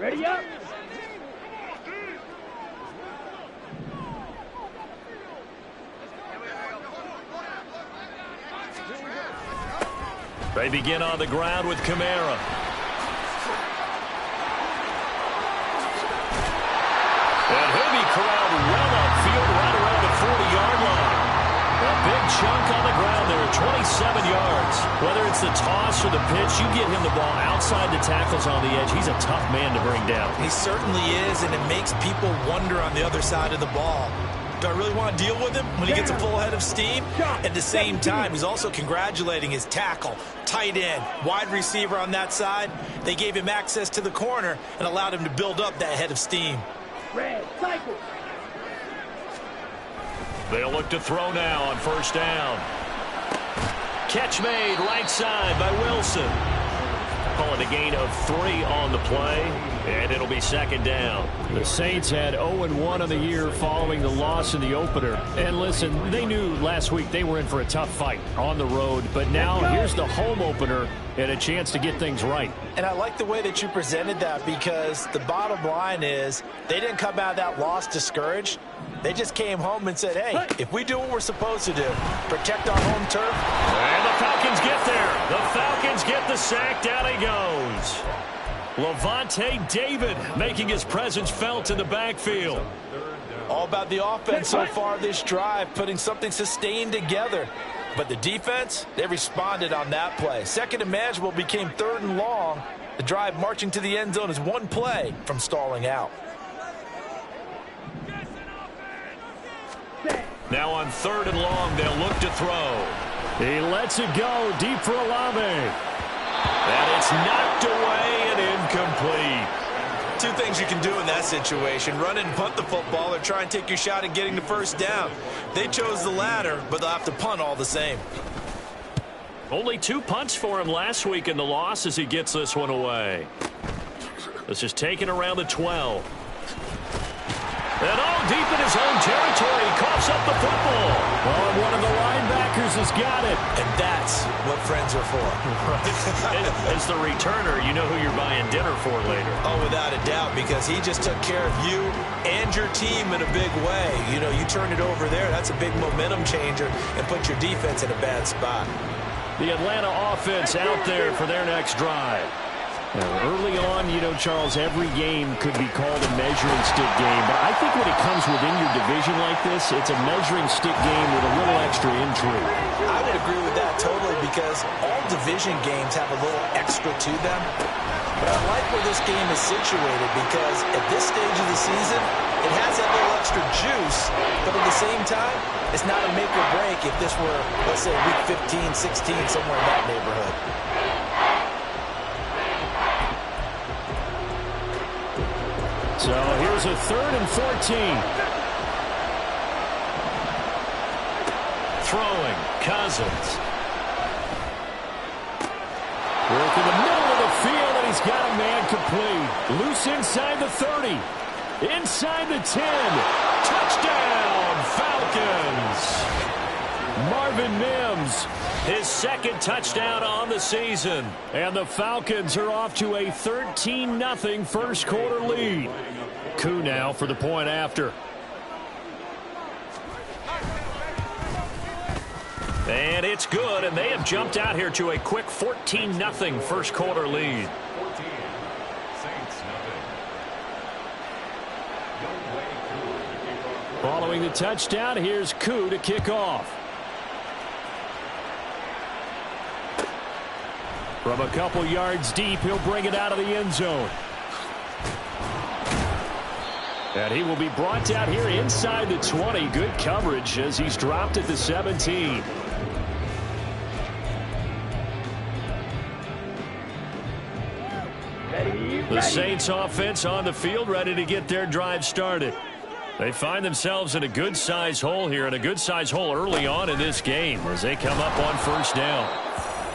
Ready up. They begin on the ground with Kamara. And he'll be corralled well upfield right around the 40-yard line. A big chunk on the ground there, 27 yards. Whether it's the toss or the pitch, you get him the ball outside the tackles on the edge. He's a tough man to bring down. He certainly is, and it makes people wonder on the other side of the ball. Do I really want to deal with him when he gets a full head of steam? At the same time, he's also congratulating his tackle, tight end, wide receiver on that side. They gave him access to the corner and allowed him to build up that head of steam. Red, cycle. They'll look to throw now on first down. Catch made right side by Wilson. Calling a gain of 3 on the play, and it'll be second down. The Saints had 0-1 on the year following the loss in the opener. And listen, they knew last week they were in for a tough fight on the road, but now here's the home opener and a chance to get things right. And I like the way that you presented that, because the bottom line is they didn't come out of that loss discouraged. They just came home and said, hey, if we do what we're supposed to do, protect our home turf. And the Falcons get there. The Falcons get the sack. Down he goes. Levante David making his presence felt in the backfield. All about the offense so far this drive, putting something sustained together. But the defense, they responded on that play. Second and manageable became 3rd and long. The drive marching to the end zone is one play from stalling out. Now on 3rd and long, they'll look to throw. He lets it go deep for Olave. And it's knocked away and incomplete. Two things you can do in that situation: run and punt the football, or try and take your shot at getting the first down. They chose the latter, but they'll have to punt all the same. Only 2 punts for him last week in the loss as he gets this one away. This is taken around the 12. And all deep in his own territory, he coughs up the football. Oh, one of the linebackers has got it. And that's what friends are for. As the returner, you know who you're buying dinner for later. Oh, without a doubt, because he just took care of you and your team in a big way. You know, you turn it over there, that's a big momentum changer, and put your defense in a bad spot. The Atlanta offense out there for their next drive. Now, early on, you know, Charles, every game could be called a measuring stick game. But I think when it comes within your division like this, it's a measuring stick game with a little extra intrigue. I would agree with that totally, because all division games have a little extra to them. But I like where this game is situated, because at this stage of the season, it has that little extra juice. But at the same time, it's not a make or break if this were, let's say, week 15, 16, somewhere in that neighborhood. So here's a 3rd and 14. Throwing, Cousins. Work in the middle of the field, and he's got a man complete. Loose inside the 30. Inside the 10. Touchdown, Falcons. Marvin Mims. His 2nd touchdown on the season. And the Falcons are off to a 13-0 first quarter lead. Koo now for the point after. And it's good, and they have jumped out here to a quick 14-0 first quarter lead. Following the touchdown, here's Koo to kick off. From a couple yards deep, he'll bring it out of the end zone. And he will be brought down here inside the 20. Good coverage as he's dropped at the 17. The Saints offense on the field, ready to get their drive started. They find themselves in a good-sized hole here, and a good-sized hole early on in this game as they come up on first down.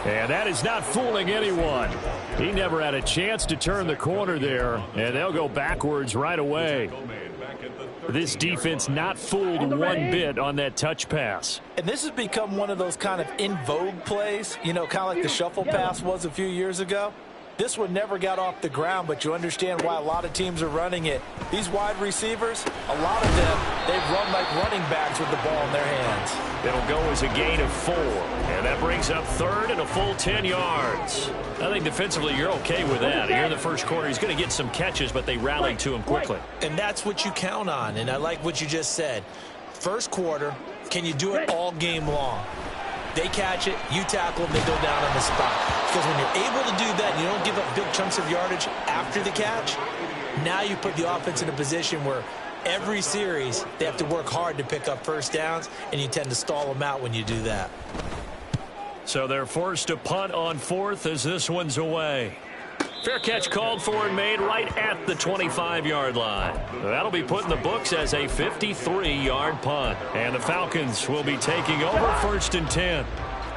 And that is not fooling anyone. He never had a chance to turn the corner there, and they'll go backwards right away. This defense not fooled one bit on that touch pass. And this has become one of those kind of in vogue plays, you know, kind of like the shuffle pass was a few years ago. This one never got off the ground, but you understand why a lot of teams are running it. These wide receivers, a lot of them, they've run like running backs with the ball in their hands. It'll go as a gain of 4, and that brings up third and a full 10 yards. I think defensively you're okay with that. Here in the first quarter, he's going to get some catches, but they rallied to him quickly. And that's what you count on, and I like what you just said. First quarter, can you do it all game long? They catch it, you tackle them, they go down on the spot. Because when you're able to do that and you don't give up big chunks of yardage after the catch, now you put the offense in a position where every series they have to work hard to pick up first downs, and you tend to stall them out when you do that. So they're forced to punt on 4th as this one's away. Fair catch called for and made right at the 25-yard line. That'll be put in the books as a 53-yard punt. And the Falcons will be taking over 1st and 10.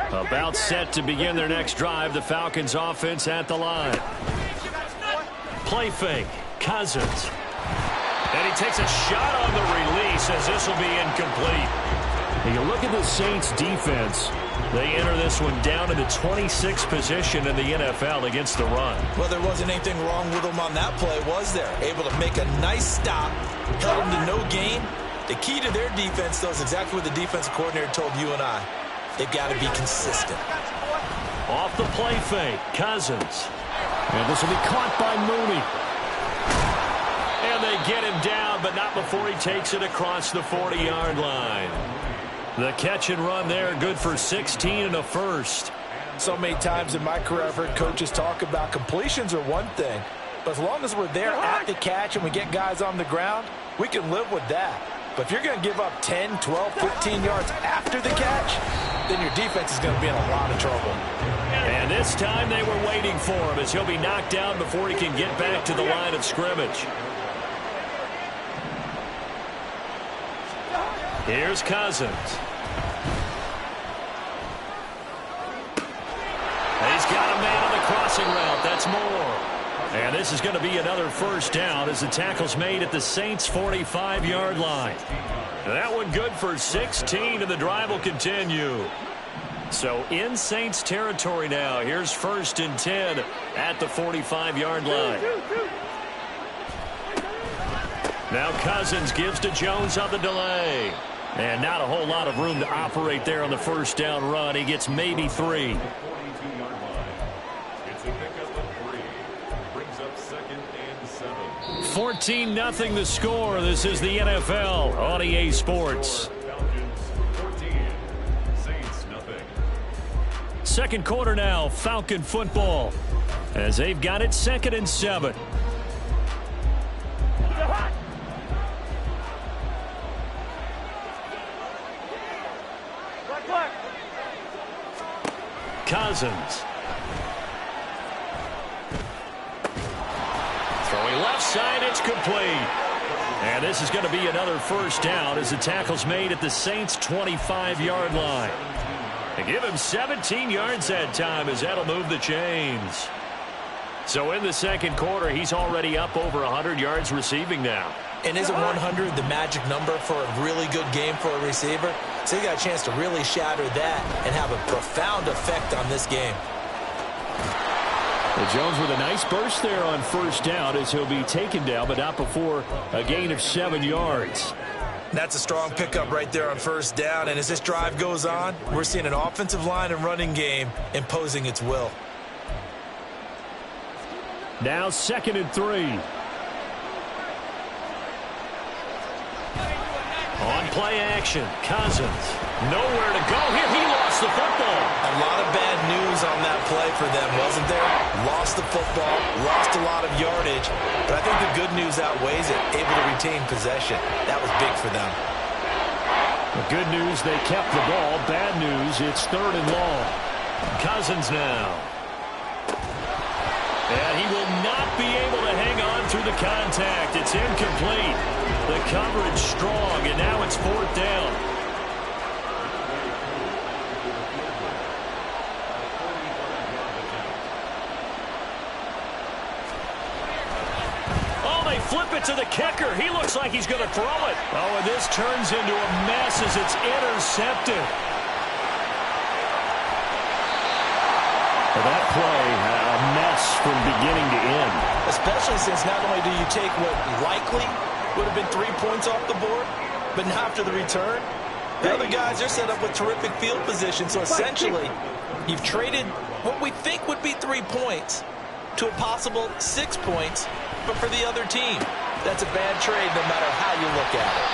About set to begin their next drive, the Falcons offense at the line. Play fake, Cousins. And he takes a shot on the release as this will be incomplete. When you look at the Saints defense, they enter this one down in the 26th position in the NFL against the run. Well, there wasn't anything wrong with them on that play, was there? Able to make a nice stop, held them to no gain. The key to their defense, though, is exactly what the defensive coordinator told you and I. They've got to be consistent. Off the play fake, Cousins. And this will be caught by Mooney. And they get him down, but not before he takes it across the 40-yard line. The catch and run there, good for 16 and a first. So many times in my career, I've heard coaches talk about completions are one thing, but as long as we're there at the catch and we get guys on the ground, we can live with that. But if you're going to give up 10, 12, 15 yards after the catch, then your defense is going to be in a lot of trouble. And this time they were waiting for him as he'll be knocked down before he can get back to the line of scrimmage. Here's Cousins. He's got a man on the crossing route. That's more. And this is going to be another first down as the tackle's made at the Saints' 45-yard line. That one good for 16, and the drive will continue. So in Saints territory now. Here's 1st and 10 at the 45-yard line. Now Cousins gives to Jones on the delay. And not a whole lot of room to operate there on the first down run. He gets maybe 3. 14-0 the score. This is the NFL on EA Sports. Second quarter now, Falcon football, as they've got it 2nd and 7. Cousins. Throwing left side, it's complete. And this is going to be another first down as the tackle's made at the Saints' 25-yard line. They give him 17 yards that time as that'll move the chains. So in the second quarter, he's already up over 100 yards receiving now. And isn't 100 the magic number for a really good game for a receiver? So he got a chance to really shatter that and have a profound effect on this game. Well, Jones with a nice burst there on first down as he'll be taken down, but not before a gain of 7 yards. That's a strong pickup right there on first down. And as this drive goes on, we're seeing an offensive line and running game imposing its will. Now 2nd and 3. On play action, Cousins. Nowhere to go here. He lost the football. A lot of bad news on that play for them, wasn't there? Lost the football, lost a lot of yardage. But I think the good news outweighs it. Able to retain possession. That was big for them. The good news, they kept the ball. Bad news, it's 3rd and long. Cousins now. And he will not be able to hang on through the contact. It's incomplete. The coverage strong, and now it's 4th down. Oh, they flip it to the kicker. He looks like he's going to throw it. Oh, and this turns into a mess as it's intercepted. That play, a mess from beginning to end. Especially since not only do you take what likely would have been 3 points off the board, but now after the return, the other guys are set up with terrific field position. So essentially, you've traded what we think would be 3 points to a possible 6 points, but for the other team. That's a bad trade no matter how you look at it.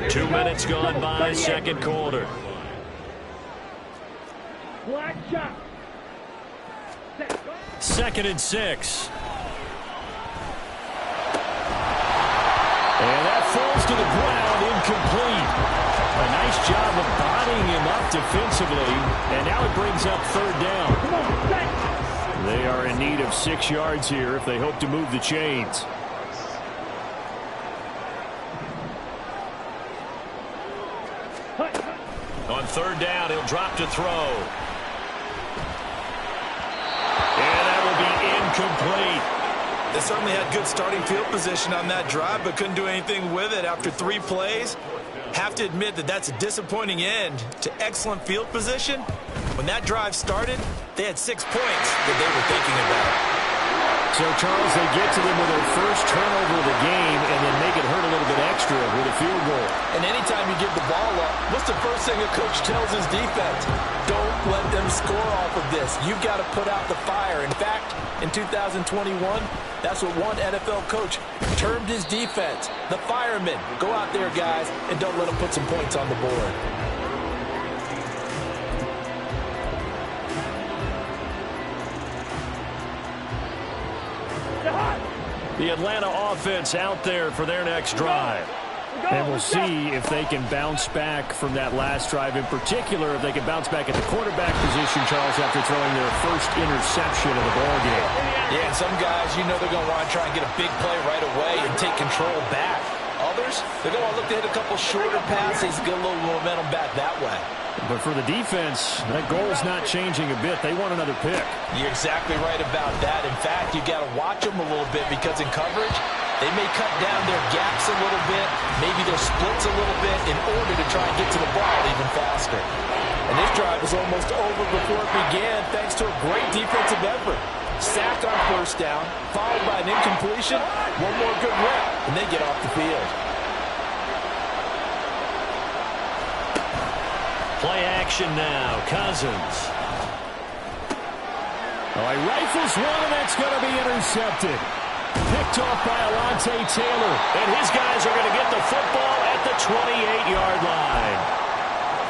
2 minutes gone by, second quarter. Second and 6. And that falls to the ground, incomplete. A nice job of bodying him up defensively, and now it brings up third down. They are in need of 6 yards here if they hope to move the chains. On third down, he'll drop to throw. And that will be incomplete. They certainly had good starting field position on that drive, but couldn't do anything with it after 3 plays. Have to admit that that's a disappointing end to excellent field position. When that drive started, they had 6 points that they were thinking about. So, Charles, they get to them with their first turnover of the game and then make it hurt a little bit extra with a field goal. And anytime you give the ball up, what's the first thing a coach tells his defense? Don't let them score off of this. You've got to put out the fire. In fact, in 2021, that's what one NFL coach termed his defense, the firemen. Go out there, guys, and don't let them put some points on the board. The Atlanta offense out there for their next drive. And we'll see if they can bounce back from that last drive. In particular, if they can bounce back at the quarterback position, Charles, after throwing their first interception of the ballgame. Yeah, and some guys, you know they're going to want to try and get a big play right away and take control back. Others, they're going to look to hit a couple shorter passes, get a little momentum back that way. But for the defense, that goal's not changing a bit. They want another pick. You're exactly right about that. In fact, you got to watch them a little bit because in coverage, they may cut down their gaps a little bit, maybe their splits a little bit in order to try and get to the ball even faster. And this drive was almost over before it began thanks to a great defensive effort. Sack on first down, followed by an incompletion, one more good rep, and they get off the field. Play action now, Cousins. Oh, he rifles one, and that's going to be intercepted. Picked off by Alontae Taylor, and his guys are going to get the football at the 28-yard line.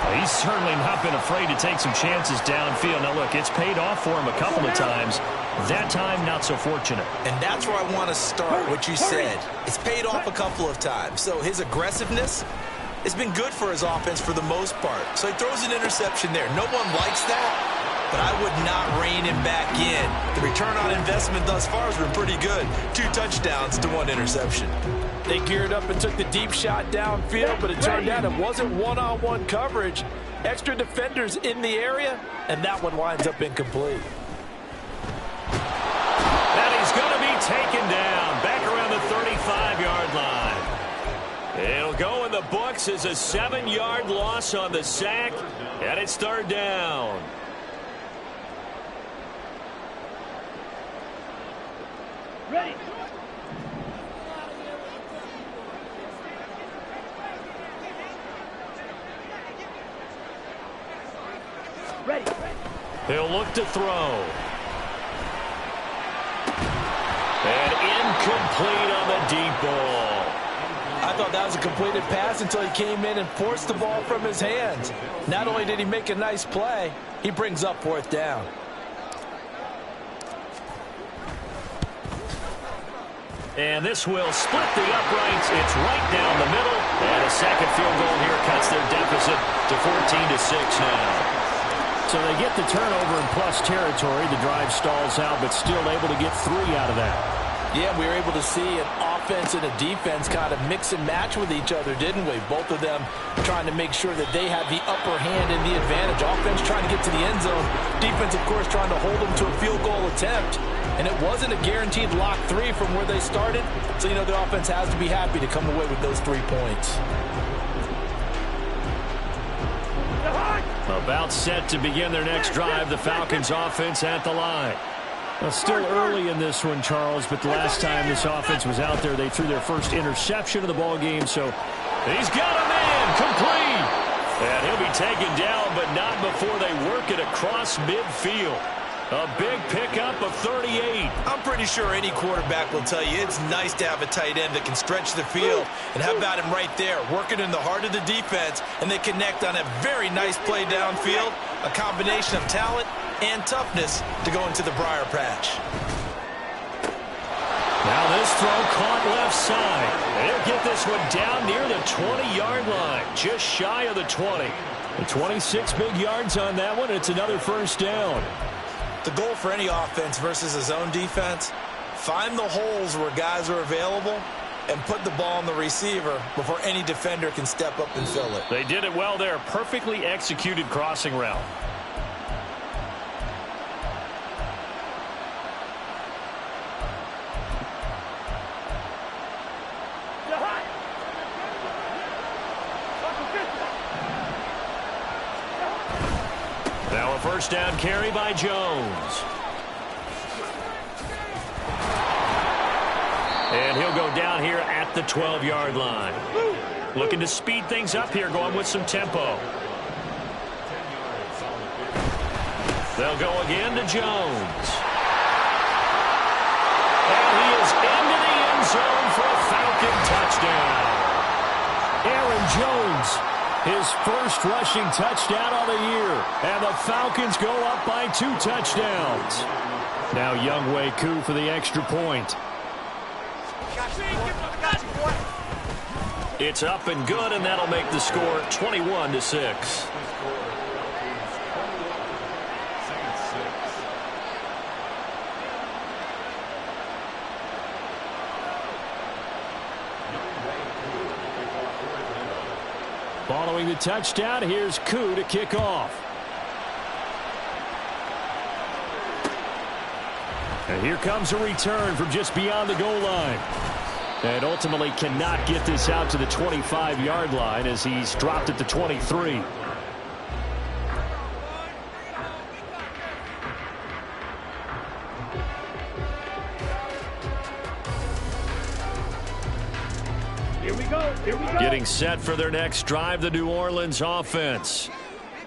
Well, he's certainly not been afraid to take some chances downfield. Now, look, it's paid off for him a couple of times. That time, not so fortunate. And that's where I want to start, what you said. It's paid off a couple of times. So his aggressiveness has been good for his offense for the most part. So he throws an interception there. No one likes that, but I would not rein him back in. The return on investment thus far has been pretty good. 2 touchdowns to 1 interception. They geared up and took the deep shot downfield, but it turned out it wasn't one-on-one coverage. Extra defenders in the area, and that one winds up incomplete. And he's going to be taken down back around the 35-yard line. It'll go in the books as a 7-yard loss on the sack, and it's third down. Ready. Ready. He'll look to throw. And incomplete on the deep ball. I thought that was a completed pass until he came in and forced the ball from his hands. Not only did he make a nice play, he brings up 4th down. And this will split the uprights. It's right down the middle. And a second field goal here cuts their deficit to 14-6 now. So they get the turnover in plus territory. The drive stalls out, but still able to get 3 out of that. Yeah, we were able to see an offense and a defense kind of mix and match with each other, didn't we? Both of them trying to make sure that they have the upper hand and the advantage. Offense trying to get to the end zone. Defense, of course, trying to hold them to a field goal attempt. And it wasn't a guaranteed lock 3 from where they started. So, you know, the offense has to be happy to come away with those 3 points. About set to begin their next drive, the Falcons offense at the line. Well, still early in this one, Charles, but the last time this offense was out there, they threw their first interception of the ball game, so he's got a man complete. And he'll be taken down, but not before they work it across midfield. A big pickup of 38. I'm pretty sure any quarterback will tell you it's nice to have a tight end that can stretch the field. And how about him right there, working in the heart of the defense, and they connect on a very nice play downfield, a combination of talent and toughness to go into the briar patch. Now this throw caught left side. They'll get this one down near the 20-yard line, just shy of the 20. The 26 big yards on that one. It's another first down. The goal for any offense versus a zone defense, find the holes where guys are available and put the ball on the receiver before any defender can step up and fill it. They did it well there. Perfectly executed crossing route. Now a first down carry by Jones. And he'll go down here at the 12-yard line. Looking to speed things up here, going with some tempo. They'll go again to Jones. And he is into the end zone for a Falcon touchdown. Aaron Jones, his first rushing touchdown of the year. And the Falcons go up by 2 touchdowns. Now Younghoe Koo for the extra point. It's up and good, and that'll make the score 21-6. Following the touchdown, here's Koo to kick off. And here comes a return from just beyond the goal line. And ultimately cannot get this out to the 25-yard line as he's dropped at the 23. Here we go. Here we go. Getting set for their next drive, the New Orleans offense.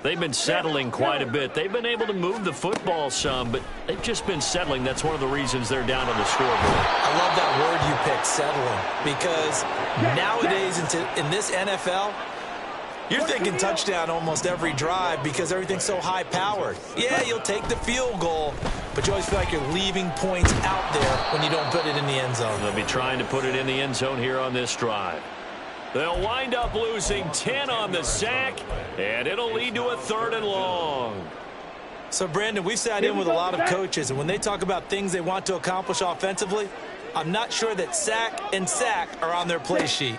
They've been settling quite a bit. They've been able to move the football some, but they've just been settling. That's one of the reasons they're down on the scoreboard. I love that word you picked, settling, because nowadays in this NFL, you're thinking touchdown almost every drive because everything's so high-powered. Yeah, you'll take the field goal, but you always feel like you're leaving points out there when you don't put it in the end zone. They'll be trying to put it in the end zone here on this drive. They'll wind up losing 10 on the sack, and it'll lead to a 3rd and long. So, Brandon, we've sat in with a lot of coaches, and when they talk about things they want to accomplish offensively, I'm not sure that sack and sack are on their play sheet.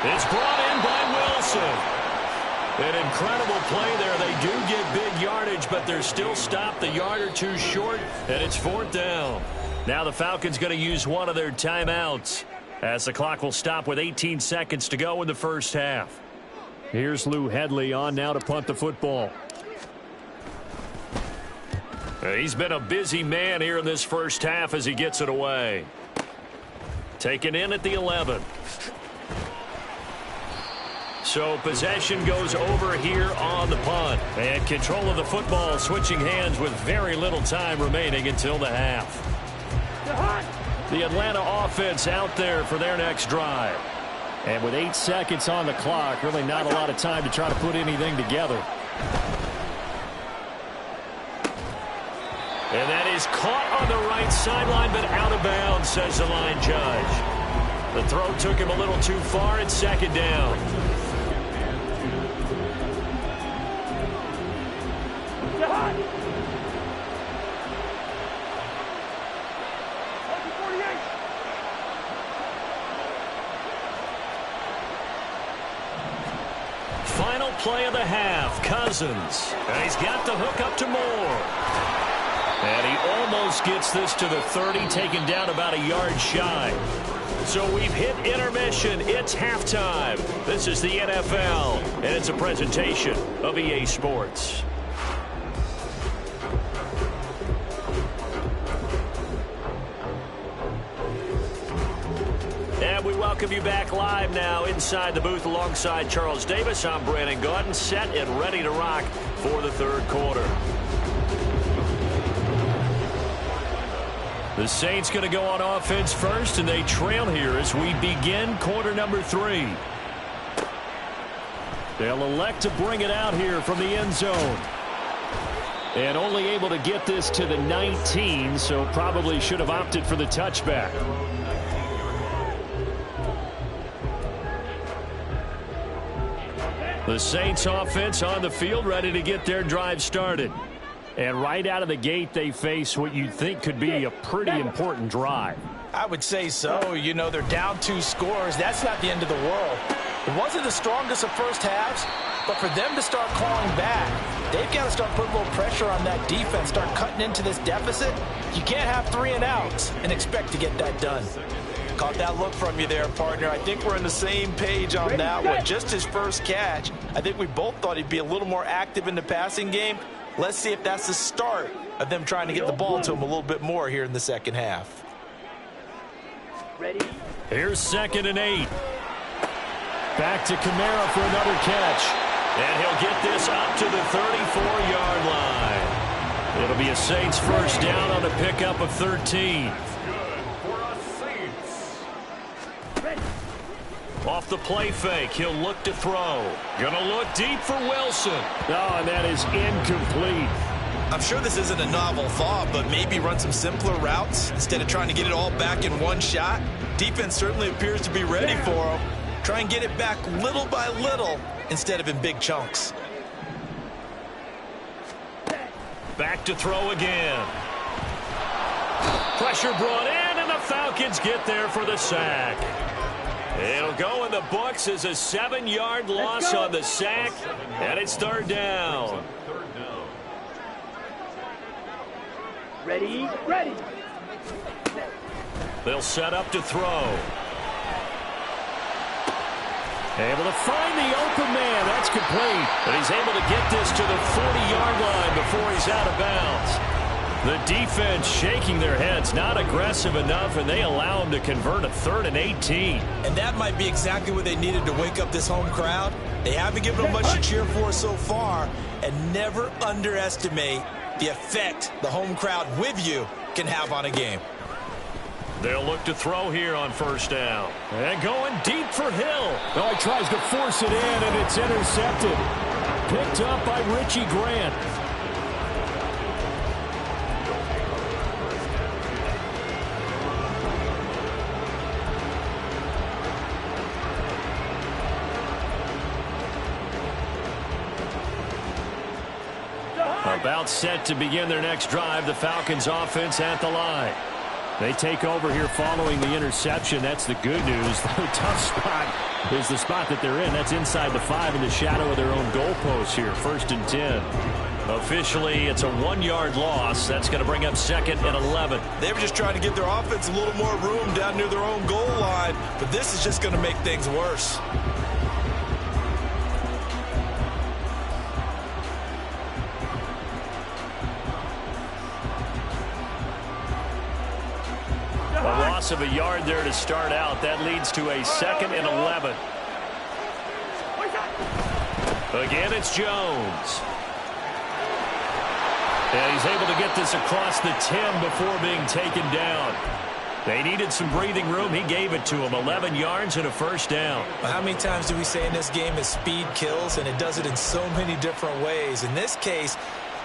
It's brought in by Wilson. An incredible play there. They do get big yardage, but they're still stopped a yard or two short, and it's 4th down. Now the Falcons going to use one of their timeouts as the clock will stop with 18 seconds to go in the first half. Here's Lou Hedley on now to punt the football. He's been a busy man here in this first half as he gets it away. Taken in at the 11. So possession goes over here on the punt. And control of the football switching hands with very little time remaining until the half. The Atlanta offense out there for their next drive. And with 8 seconds on the clock, really not a lot of time to try to put anything together. And that is caught on the right sideline, but out of bounds, says the line judge. The throw took him a little too far. It's 2nd down. final play of the half. Cousins. And he's got the hook up to Moore. And he almost gets this to the 30, taken down about a yard shy. So we've hit intermission. It's halftime. This is the NFL, and it's a presentation of EA Sports. And we welcome you back live now inside the booth alongside Charles Davis. I'm Brandon Gaudin, set and ready to rock for the third quarter. The Saints going to go on offense first, and they trail here as we begin quarter number 3. They'll elect to bring it out here from the end zone. And only able to get this to the 19, so probably should have opted for the touchback. The Saints offense on the field, ready to get their drive started. And right out of the gate, they face what you'd think could be a pretty important drive. I would say so. You know, they're down 2 scores. That's not the end of the world. It wasn't the strongest of first halves, but for them to start clawing back, they've got to start putting a little pressure on that defense, start cutting into this deficit. You can't have 3 and outs and expect to get that done. Caught that look from you there, partner. I think we're on the same page on that one. Just his first catch. I think we both thought he'd be a little more active in the passing game. Let's see if that's the start of them trying to get the ball to him a little bit more here in the second half. Ready? Here's 2nd and 8. Back to Kamara for another catch. And he'll get this up to the 34-yard line. It'll be a Saints first down on a pickup of 13. Off the play fake, he'll look to throw. Gonna look deep for Wilson. Oh, and that is incomplete. I'm sure this isn't a novel thought, but maybe run some simpler routes instead of trying to get it all back in one shot. Defense certainly appears to be ready for him. Try and get it back little by little instead of in big chunks. Back to throw again. Pressure brought in, and the Falcons get there for the sack. It'll go in the books as a 7-yard loss on the sack, and it's 3rd down. Ready? Ready. They'll set up to throw. Able to find the open man. That's complete. And he's able to get this to the 40-yard line before he's out of bounds. The defense shaking their heads, not aggressive enough, and they allow him to convert a 3rd and 18. And that might be exactly what they needed to wake up this home crowd. They haven't given them much to cheer for so far, and never underestimate the effect the home crowd with you can have on a game. They'll look to throw here on first down. And going deep for Hill. Oh, he tries to force it in, and it's intercepted. Picked up by Richie Grant. About set to begin their next drive, the Falcons offense at the line. They take over here following the interception. That's the good news. The tough spot is the spot that they're in. That's inside the 5 in the shadow of their own goalpost here. 1st and 10. Officially, it's a 1-yard loss. That's going to bring up 2nd and 11. They were just trying to give their offense a little more room down near their own goal line, but this is just going to make things worse. Loss of a yard there to start out. That leads to a 2nd and 11. Again, it's Jones. And he's able to get this across the 10 before being taken down. They needed some breathing room. He gave it to him. 11 yards and a first down. Well, how many times do we say in this game is speed kills, and it does it in so many different ways. In this case,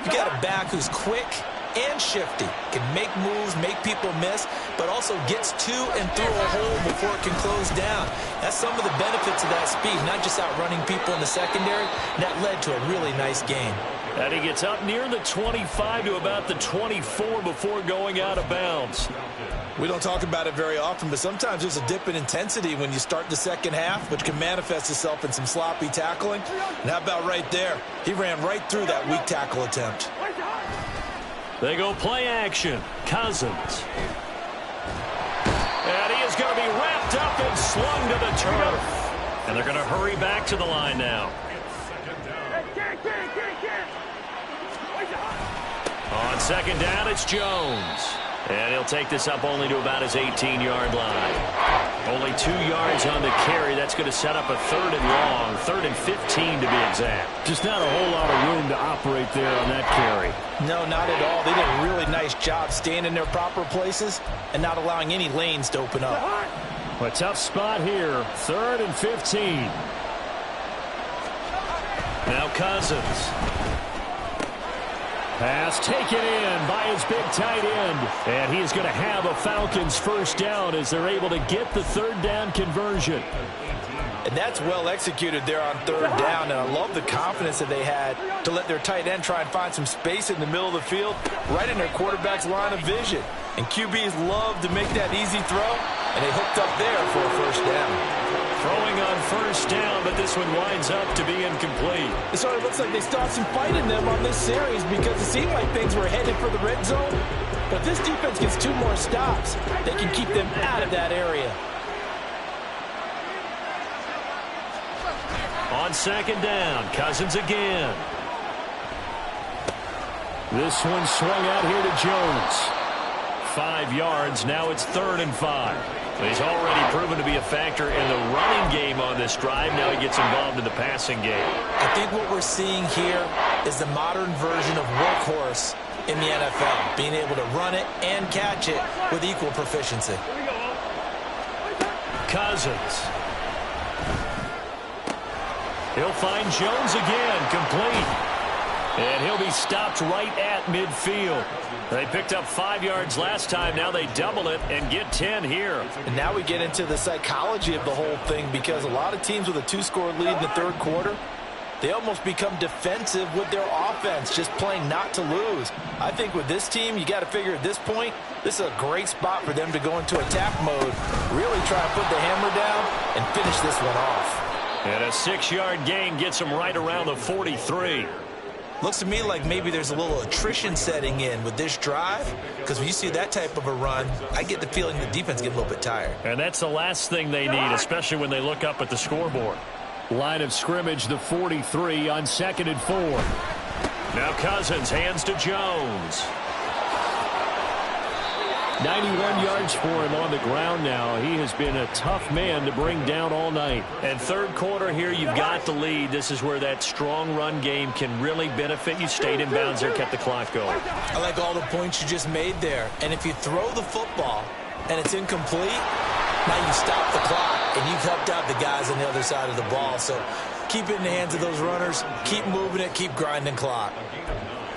you got a back who's quick and shifty, can make moves, make people miss, but also gets to and through a hole before it can close down. That's some of the benefits of that speed, not just outrunning people in the secondary. And that led to a really nice game. And he gets up near the 25 to about the 24 before going out of bounds. We don't talk about it very often, but sometimes there's a dip in intensity when you start the second half, which can manifest itself in some sloppy tackling. And how about right there? He ran right through that weak tackle attempt. They go play action. Cousins. And he is going to be wrapped up and slung to the turf. And they're going to hurry back to the line now. On second down, it's Jones. And he'll take this up only to about his 18-yard line. Only 2 yards on the carry. That's going to set up a 3rd and long, 3rd and 15 to be exact. Just not a whole lot of room to operate there on that carry. No, not at all. They did a really nice job staying in their proper places and not allowing any lanes to open up. A tough spot here, 3rd and 15. Now Cousins. Pass taken in by his big tight end. And he is going to have a Falcons first down as they're able to get the 3rd down conversion. And that's well executed there on 3rd down. And I love the confidence that they had to let their tight end try and find some space in the middle of the field, right in their quarterback's line of vision. And QBs love to make that easy throw, and they hooked up there for a first down. Throwing on first down, but this one winds up to be incomplete. It sort of looks like they stopped some fight in them on this series because it seemed like things were headed for the red zone. But if this defense gets 2 more stops, they can keep them out of that area. On second down, Cousins again. This one swung out here to Jones. 5 yards, now it's 3rd and 5. He's already proven to be a factor in the running game on this drive. Now he gets involved in the passing game. I think what we're seeing here is the modern version of workhorse in the NFL, being able to run it and catch it with equal proficiency. Cousins. He'll find Jones again, complete. And he'll be stopped right at midfield. They picked up 5 yards last time. Now they double it and get 10 here. And now we get into the psychology of the whole thing, because a lot of teams with a 2-score lead in the 3rd quarter, they almost become defensive with their offense, just playing not to lose. I think with this team, you got to figure at this point, this is a great spot for them to go into attack mode, really try to put the hammer down and finish this one off. And a 6-yard gain gets them right around the 43. Looks to me like maybe there's a little attrition setting in with this drive, because when you see that type of a run, I get the feeling the defense gets a little bit tired. And that's the last thing they need, especially when they look up at the scoreboard. Line of scrimmage, the 43 on 2nd and 4. Now Cousins hands to Jones. 91 yards for him on the ground now. He has been a tough man to bring down all night. And 3rd quarter here, you've got the lead. This is where that strong run game can really benefit you. Stayed in bounds there, kept the clock going. I like all the points you just made there. And if you throw the football and it's incomplete, now you stop the clock and you've helped out the guys on the other side of the ball. So keep it in the hands of those runners. Keep moving it. Keep grinding clock.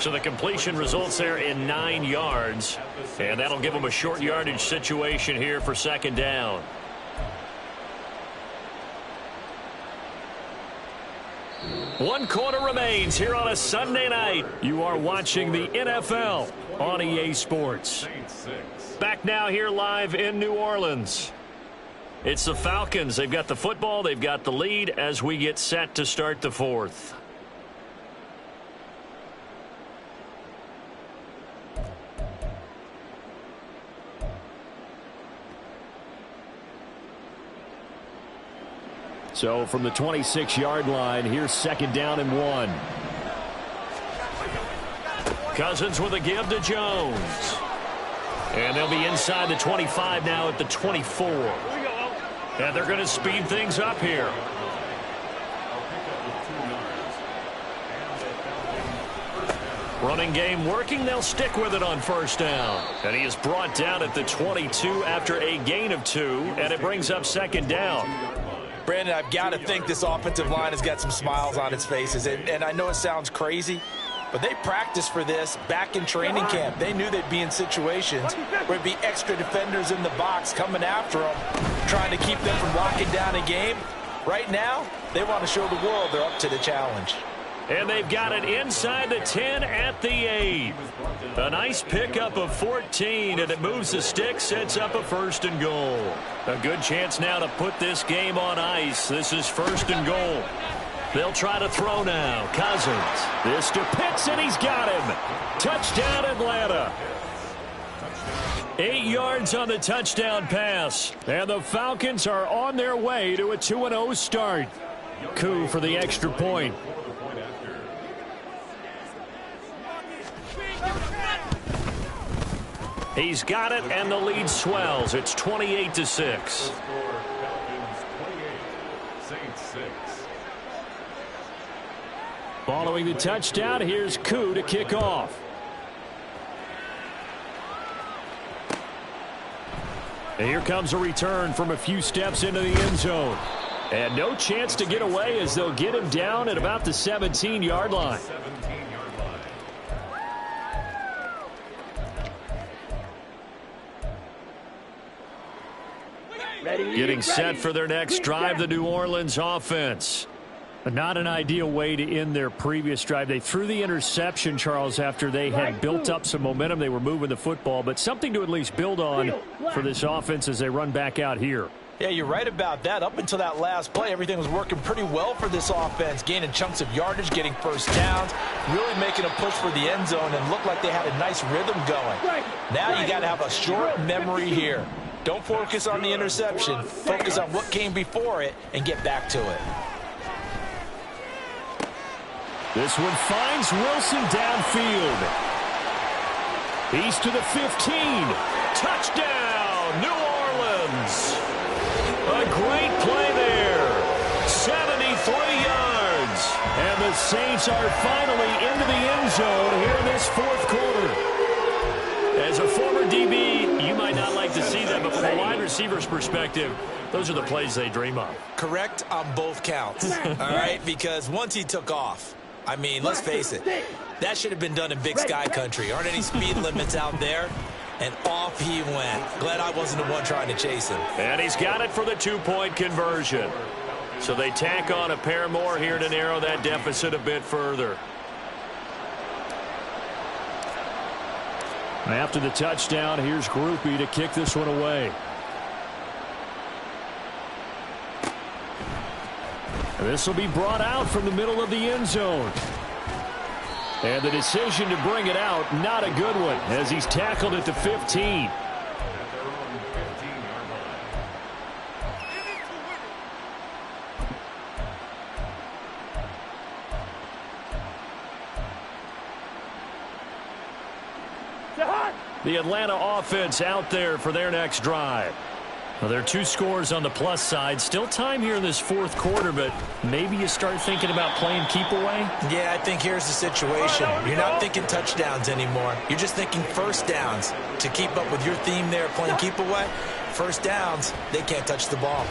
So the completion results there in 9 yards. And that'll give them a short yardage situation here for 2nd down. One quarter remains here on a Sunday night. You are watching the NFL on EA Sports. Back now here live in New Orleans. It's the Falcons. They've got the football. They've got the lead as we get set to start the 4th. So from the 26-yard line, here's 2nd down and 1. Cousins with a give to Jones. And they'll be inside the 25 now at the 24. And they're going to speed things up here. Running game working. They'll stick with it on first down. And he is brought down at the 22 after a gain of 2. And it brings up 2nd down. Brandon, I've got to think this offensive line has got some smiles on its faces. And I know it sounds crazy, but they practiced for this back in training camp. They knew they'd be in situations where it'd be extra defenders in the box coming after them, trying to keep them from locking down a game. Right now, they want to show the world they're up to the challenge. And they've got it inside the 10 at the 8. A nice pickup of 14, and it moves the stick, sets up a 1st and goal. A good chance now to put this game on ice. This is 1st and goal. They'll try to throw now. Cousins. This to Pitts, and he's got him. Touchdown, Atlanta. 8 yards on the touchdown pass. And the Falcons are on their way to a 2-0 start. Coup for the extra point. He's got it, and the lead swells. It's 28-6. Following the touchdown, here's Coup to kick off. And here comes a return from a few steps into the end zone. And no chance to get away as they'll get him down at about the 17-yard line. Getting set for their next drive, the New Orleans offense. Not an ideal way to end their previous drive. They threw the interception, Charles, after they had built up some momentum. They were moving the football, but something to at least build on for this offense as they run back out here. Yeah, you're right about that. Up until that last play, everything was working pretty well for this offense, gaining chunks of yardage, getting first downs, really making a push for the end zone, and looked like they had a nice rhythm going. Now you got to have a short memory here. Don't focus on the interception. Focus on what came before it and get back to it. This one finds Wilson downfield. He's to the 15. Touchdown, New Orleans. A great play there. 73 yards. And the Saints are finally into the end zone here in this 4th quarter. As a former DB, you might not like to see that, but from a wide receiver's perspective, those are the plays they dream of. Correct on both counts, all right? Because once he took off, I mean, let's face it, that should have been done in Big Sky country. Aren't any speed limits out there? And off he went. Glad I wasn't the one trying to chase him. And he's got it for the 2-point conversion. So they tack on a pair more here to narrow that deficit a bit further. After the touchdown, here's Groupie to kick this one away. This will be brought out from the middle of the end zone. And the decision to bring it out, not a good one, as he's tackled at the 15. The Atlanta offense out there for their next drive. Well, there are 2 scores on the plus side. Still time here in this 4th quarter, but maybe you start thinking about playing keep away? Yeah, I think here's the situation. You're not thinking touchdowns anymore. You're just thinking first downs. To keep up with your theme there, playing keep away, first downs, they can't touch the ball.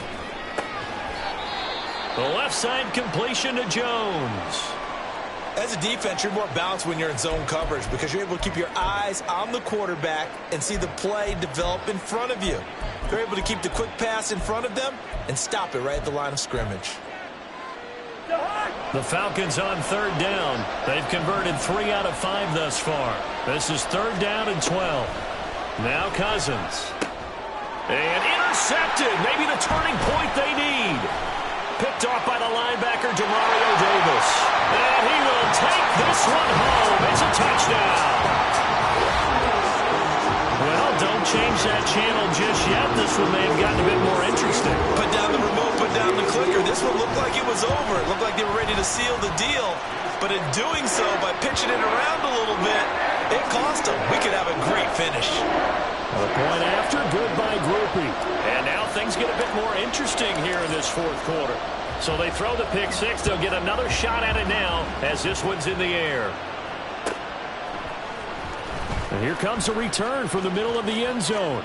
The left side completion to Jones. As a defense, you're more balanced when you're in zone coverage because you're able to keep your eyes on the quarterback and see the play develop in front of you. They're able to keep the quick pass in front of them and stop it right at the line of scrimmage. The Falcons on 3rd down. They've converted 3 out of 5 thus far. This is 3rd down and 12. Now Cousins. And intercepted. Maybe the turning point they need. Picked off by the linebacker, Demario Davis. And he will take this one home. It's a touchdown. Well, don't change that channel just yet. This one may have gotten a bit more interesting. Put down the remote, put down the clicker. This one looked like it was over. It looked like they were ready to seal the deal. But in doing so, by pitching it around a little bit, it cost them. We could have a great finish. A point after, goodbye Groupie. And now things get a bit more interesting here in this 4th quarter. So they throw the pick 6. They'll get another shot at it now as this one's in the air. And here comes a return from the middle of the end zone.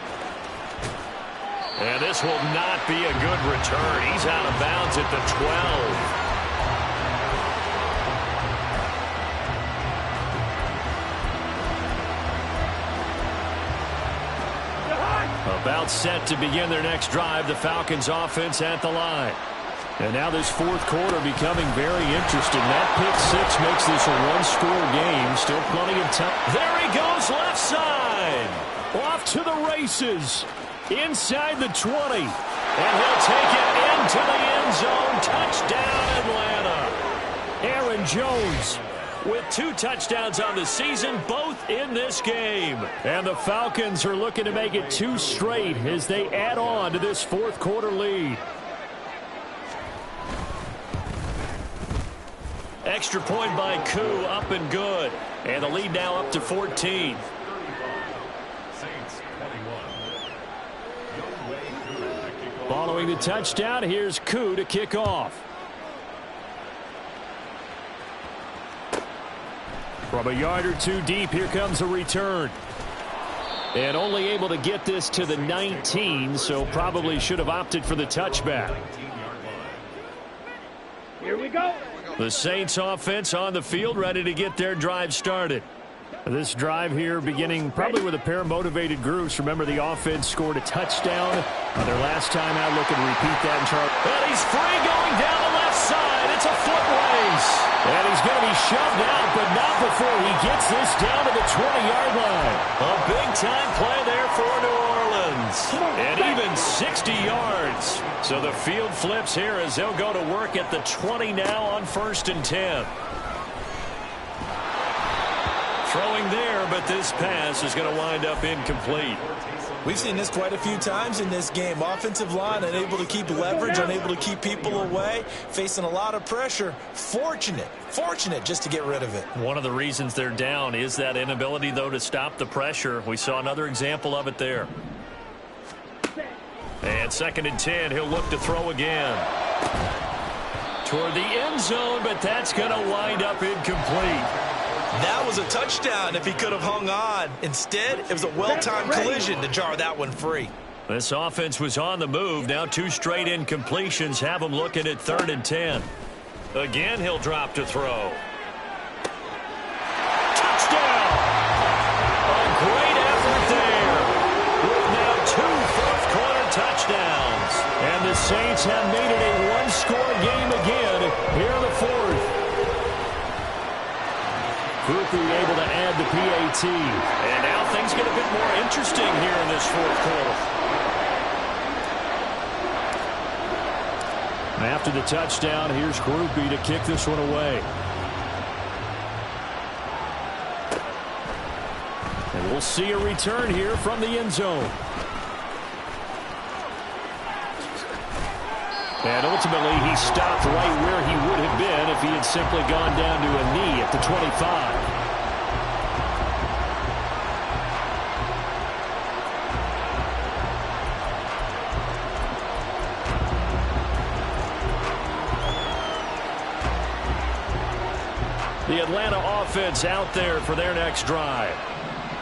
And this will not be a good return. He's out of bounds at the 12. About set to begin their next drive. The Falcons offense at the line. And now this fourth quarter becoming very interesting. That pick six makes this a one-score game. Still plenty of time. There he goes, left side. Off to the races. Inside the 20. And he'll take it into the end zone. Touchdown, Atlanta. Aaron Jones with 2 touchdowns on the season, both in this game. And the Falcons are looking to make it 2 straight as they add on to this fourth quarter lead. Extra point by Koo, up and good. And the lead now up to 14. Following the touchdown, here's Koo to kick off. From a yard or 2 deep, here comes a return. And only able to get this to the 19, so probably should have opted for the touchback. Here we go. The Saints offense on the field, ready to get their drive started. This drive here beginning probably with a pair of motivated groups. Remember, the offense scored a touchdown on their last time out. Looking to repeat that in Charlie. And he's free going down the left side. It's a foot race. And he's going to be shoved out, but not before he gets this down to the 20-yard line. A big-time play there for New Orleans. And even 60 yards. So the field flips here as they'll go to work at the 20 now on 1st and 10. Throwing there, but this pass is going to wind up incomplete. We've seen this quite a few times in this game. Offensive line unable to keep leverage, unable to keep people away, facing a lot of pressure. Fortunate just to get rid of it. One of the reasons they're down is that inability, though, to stop the pressure. We saw another example of it there. And 2nd and 10, he'll look to throw again. Toward the end zone, but that's going to wind up incomplete. That was a touchdown if he could have hung on. Instead, it was a well-timed collision to jar that one free. This offense was on the move. Now 2 straight incompletions have him looking at 3rd and 10. Again, he'll drop to throw. Touchdown! A great effort there. With now 2 fourth-quarter touchdowns. And the Saints have made it a one-score game again here in the fourth. Quickly able to add the PAT. And now things get a bit more interesting here in this fourth quarter. After the touchdown, here's Groupie to kick this one away. And we'll see a return here from the end zone. And ultimately, he stopped right where he would have been if he had simply gone down to a knee at the 25. The Atlanta offense out there for their next drive.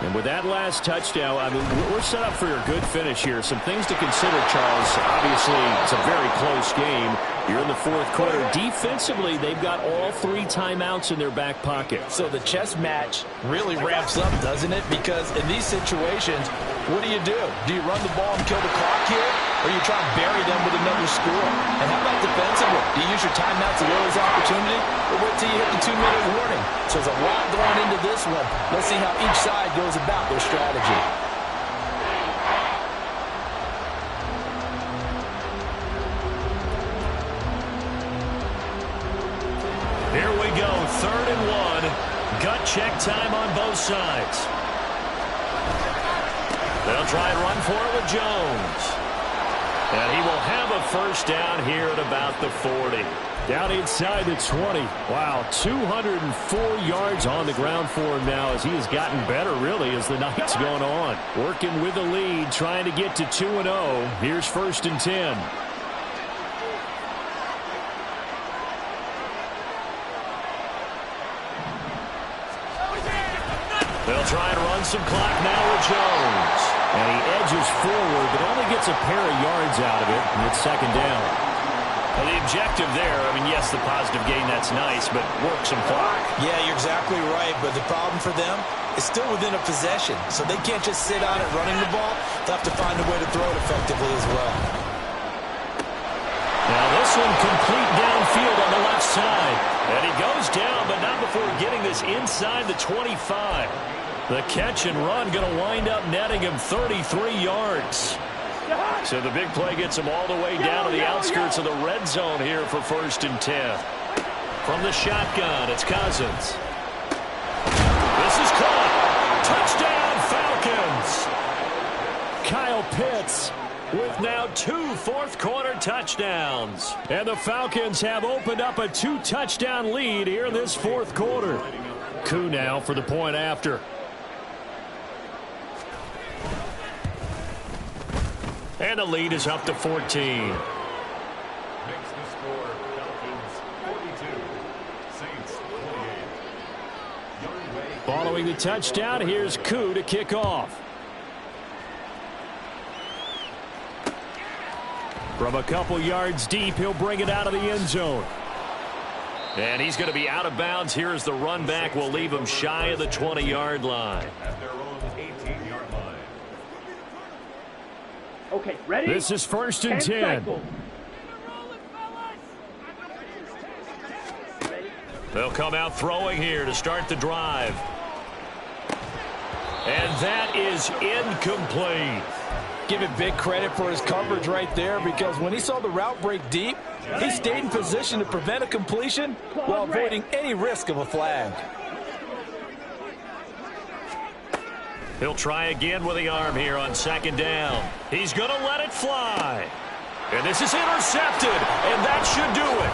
And with that last touchdown, I mean, we're set up for a good finish here. Some things to consider, Charles. Obviously, it's a very close game. You're in the fourth quarter. Defensively, they've got all 3 timeouts in their back pocket. So the chess match really ramps up, doesn't it? Because in these situations, what do? Do you run the ball and kill the clock here? Or you try and bury them with another score? And how about defensively? Do you use your timeouts to lose opportunity? Or wait till you hit the 2-minute warning? So there's a lot going into this one. Let's see how each side goes about their strategy. Here we go, 3rd and 1. Gut check time on both sides. They'll try and run for it with Jones. And he will have a first down here at about the 40. Down inside the 20. Wow, 204 yards on the ground for him now as he has gotten better, really, as the night's going on. Working with the lead, trying to get to 2-0. Here's 1st and 10. They'll try and run some clock now with Jones. And he edges forward, but only gets a pair of yards out of it, and it's 2nd down. Well, the objective there, I mean, yes, the positive gain, that's nice, but work some clock. Yeah, you're exactly right, but the problem for them is still within a possession, so they can't just sit on it running the ball. They'll have to find a way to throw it effectively as well. Now this one complete. And he goes down, but not before getting this inside the 25. The catch and run going to wind up netting him 33 yards. So the big play gets him all the way down to the outskirts of the red zone here for 1st and 10. From the shotgun, it's Cousins. This is caught. Touchdown, Falcons. Kyle Pitts with now 2 fourth-quarter touchdowns. And the Falcons have opened up a 2-touchdown lead here in this fourth quarter. Koo now for the point after. And the lead is up to 14. Makes the score Falcons 42, Saints 28. Following the touchdown, here's Koo to kick off. From a couple yards deep, he'll bring it out of the end zone. And he's going to be out of bounds here as the run back will leave him shy of the 20-yard line. At their own 18-yard line. Okay, ready? This is 1st and 10. They'll come out throwing here to start the drive. And that is incomplete. Give it big credit for his coverage right there, because when he saw the route break deep, he stayed in position to prevent a completion while avoiding any risk of a flag. He'll try again with the arm here on 2nd down. He's going to let it fly. And this is intercepted, and that should do it.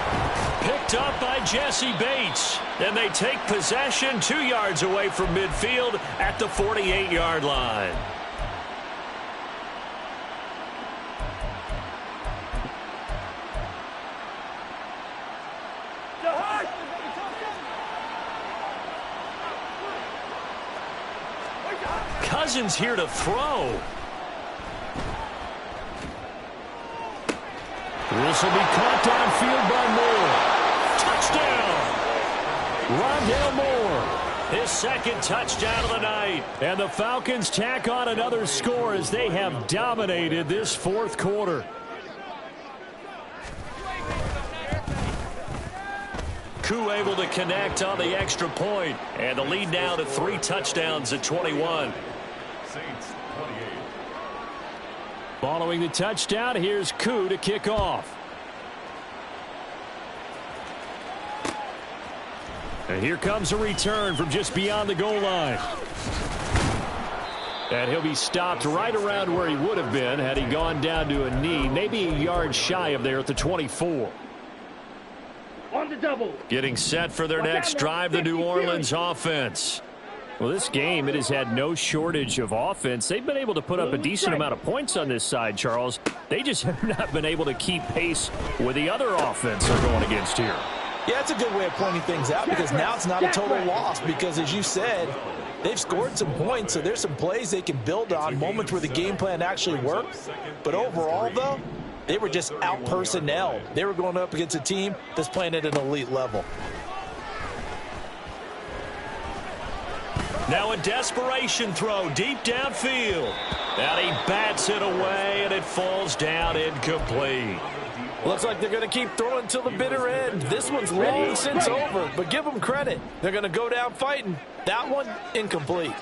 Picked up by Jesse Bates. And they take possession 2 yards away from midfield at the 48-yard line. Cousins here to throw. This will be caught downfield by Moore. Touchdown! Rondale Moore. His 2nd touchdown of the night. And the Falcons tack on another score as they have dominated this fourth quarter. Koo able to connect on the extra point. And the lead now to 3 touchdowns at 21. Saints 28. Following the touchdown, here's Koo to kick off. And here comes a return from just beyond the goal line. And he'll be stopped right around where he would have been had he gone down to a knee, maybe a yard shy of there at the 24. On the double. Getting set for their next drive, the New Orleans offense. Well, this game, it has had no shortage of offense. They've been able to put up a decent amount of points on this side, Charles. They just have not been able to keep pace with the other offense they're going against here. Yeah, it's a good way of pointing things out, because now it's not a total loss, because as you said, they've scored some points, so there's some plays they can build on, moments where the game plan actually worked. But overall, though, they were just out-personnelled. They were going up against a team that's playing at an elite level. Now a desperation throw deep downfield. And he bats it away, and it falls down incomplete. Looks like they're going to keep throwing till the bitter end. This one's long since over, but give them credit. They're going to go down fighting. That one, incomplete.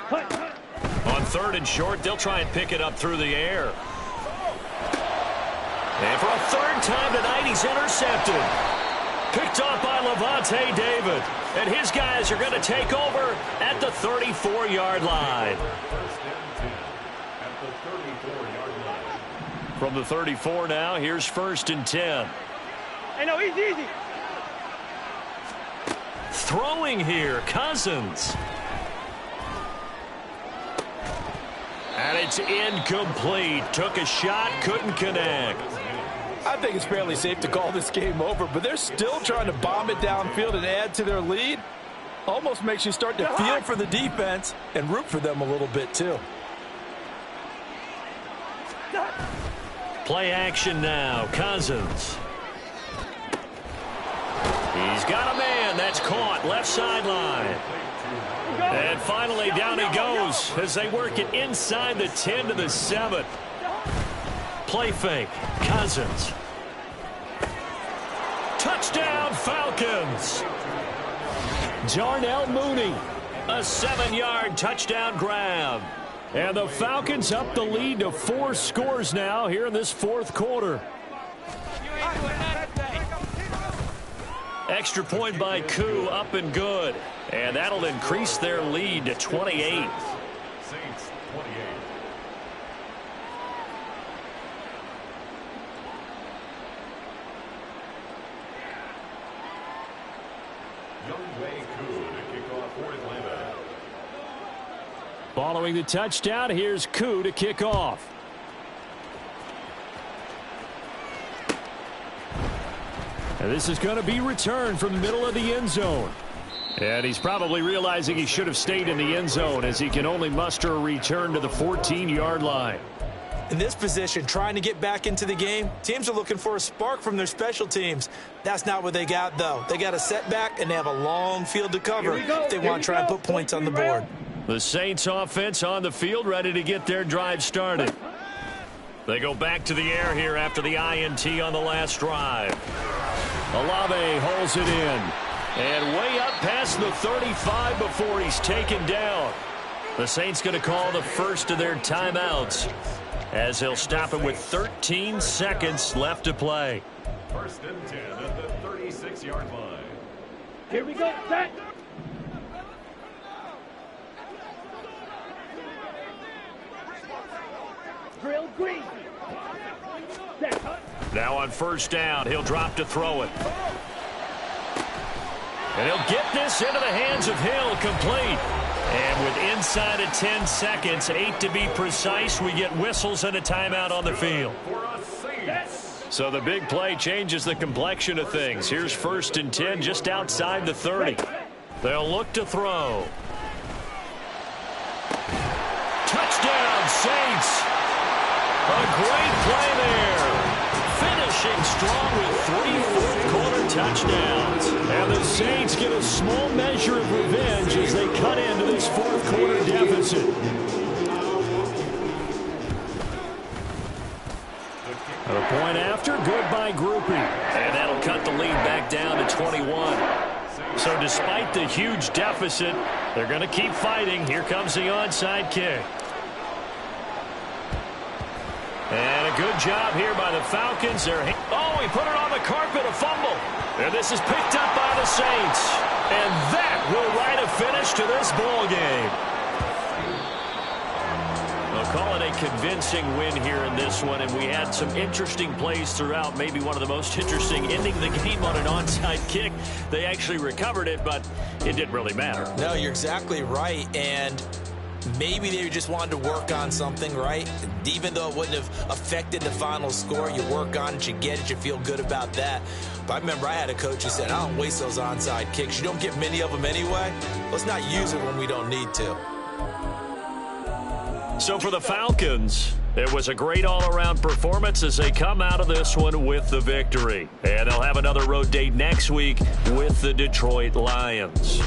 On 3rd and short, they'll try and pick it up through the air. And for a 3rd time tonight, he's intercepted. Picked off by Levante David. And his guys are going to take over at the 34-yard line. From the 34 now, here's 1st and 10. I know, easy. Throwing here, Cousins. And it's incomplete. Took a shot, couldn't connect. I think it's fairly safe to call this game over, but they're still trying to bomb it downfield and add to their lead. Almost makes you start to feel for the defense and root for them a little bit too. Play action now, Cousins. He's got a man that's caught, left sideline. And finally down he goes as they work it inside the 10 to the 7. Play fake, Cousins. Touchdown, Falcons. Darnell Mooney, a 7-yard touchdown grab. And the Falcons up the lead to 4 scores now here in this fourth quarter. Extra point by Koo, up and good. And that'll increase their lead to 28. Saints 28. Younghoe Koo to kick off for Atlanta. Following the touchdown, here's Koo to kick off. And this is going to be returned from the middle of the end zone. And he's probably realizing he should have stayed in the end zone as he can only muster a return to the 14-yard line. In this position, trying to get back into the game, teams are looking for a spark from their special teams. That's not what they got, though. They got a setback, and they have a long field to cover if they want to try and put points on the board. The Saints offense on the field, ready to get their drive started. They go back to the air here after the INT on the last drive. Olave holds it in. And way up past the 35 before he's taken down. The Saints going to call the first of their timeouts as they'll stop it with 13 seconds left to play. First and 10 at the 36-yard line. Here we go. Set. Drill green. Set. Now on first down, he'll drop to throw it. And he'll get this into the hands of Hill, complete. And with inside of 10 seconds, 8 to be precise, we get whistles and a timeout on the field. So the big play changes the complexion of things. Here's first and 10 just outside the 30. They'll look to throw. Touchdown, Saints. A great play there. Finishing strong with 3 fourth-quarter touchdowns. And the Saints get a small measure of revenge as they cut into this fourth-quarter deficit. A point after, good by Groupie. And that'll cut the lead back down to 21. So despite the huge deficit, they're going to keep fighting. Here comes the onside kick. And a good job here by the Falcons. Oh, he put it on the carpet, a fumble. And this is picked up by the Saints. And that will write a finish to this ball game. They'll call it a convincing win here in this one, and we had some interesting plays throughout. Maybe one of the most interesting, ending the game on an onside kick. They actually recovered it, but it didn't really matter. No, you're exactly right, and maybe they just wanted to work on something, right? Even though it wouldn't have affected the final score, you work on it, you get it, you feel good about that. But I remember I had a coach who said, I don't waste those onside kicks. You don't get many of them anyway. Let's not use it when we don't need to. So for the Falcons, it was a great all-around performance as they come out of this one with the victory. And they'll have another road date next week with the Detroit Lions.